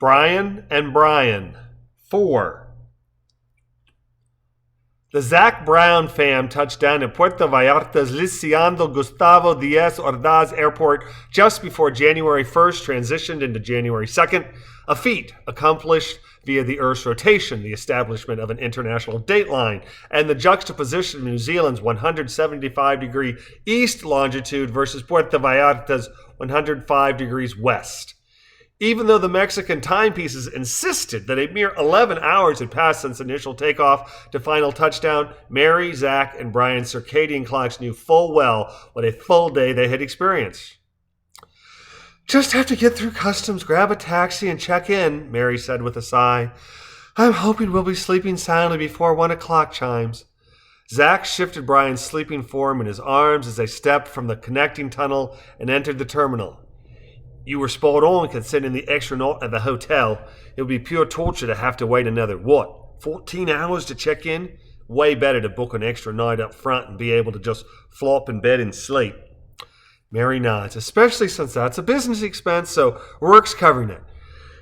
Bryan and Brian. 4. The Zach Brown fam touched down at Puerto Vallarta's Lisiando Gustavo Diaz Ordaz Airport just before January 1st transitioned into January 2nd, a feat accomplished via the Earth's rotation, the establishment of an international dateline, and the juxtaposition of New Zealand's 175-degree east longitude versus Puerto Vallarta's 105 degrees west. Even though the Mexican timepieces insisted that a mere 11 hours had passed since initial takeoff to final touchdown, Mary, Zach, and Brian's circadian clocks knew full well what a full day they had experienced. "Just have to get through customs, grab a taxi, and check in," Mary said with a sigh. "I'm hoping we'll be sleeping soundly before 1 o'clock chimes." Zach shifted Brian's sleeping form in his arms as they stepped from the connecting tunnel and entered the terminal. "You were spot on considering the extra night at the hotel. It would be pure torture to have to wait another, 14 hours to check in? Way better to book an extra night up front and be able to just flop in bed and sleep." Mary nods, "Especially since that's a business expense, so work's covering it.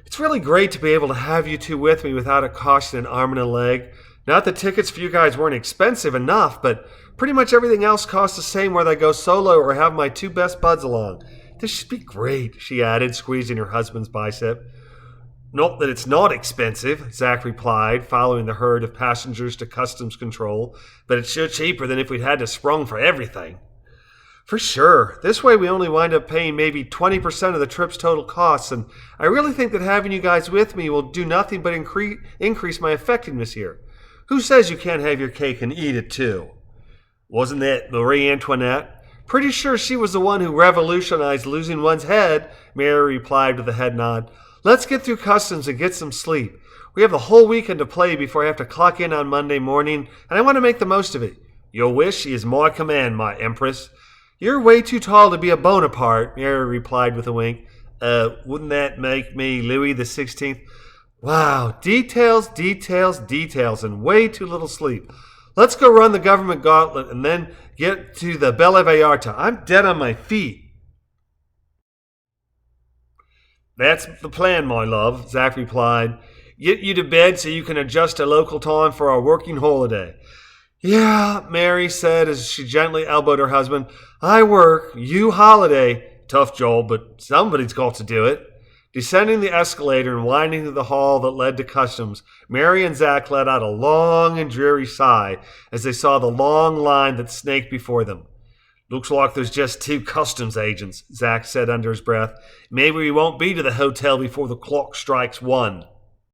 It's really great to be able to have you two with me without it costing an arm and a leg. Not that tickets for you guys weren't expensive enough, but pretty much everything else costs the same whether I go solo or have my two best buds along. This should be great," she added, squeezing her husband's bicep. "Not that it's not expensive," Zach replied, following the herd of passengers to customs control, "but it's sure cheaper than if we'd had to sprung for everything." "For sure. This way we only wind up paying maybe 20% of the trip's total costs, and I really think that having you guys with me will do nothing but increase my effectiveness here. Who says you can't have your cake and eat it too?" "Wasn't that Marie Antoinette?" "Pretty sure she was the one who revolutionized losing one's head," Mary replied with a head nod. "Let's get through customs and get some sleep. We have the whole weekend to play before I have to clock in on Monday morning, and I want to make the most of it." "Your wish is my command, my empress." "You're way too tall to be a Bonaparte," Mary replied with a wink. Wouldn't that make me Louis the 16th? Wow, details, details, details, and way too little sleep. Let's go run the government gauntlet and then get to the Bella Vallarta. I'm dead on my feet." "That's the plan, my love," Zach replied. "Get you to bed so you can adjust to local time for our working holiday." "Yeah," Mary said as she gently elbowed her husband. "I work, you holiday. Tough job, but somebody's got to do it." Descending the escalator and winding through the hall that led to customs, Mary and Zach let out a long and dreary sigh as they saw the long line that snaked before them. "Looks like there's just 2 customs agents," Zach said under his breath. "Maybe we won't be to the hotel before the clock strikes 1.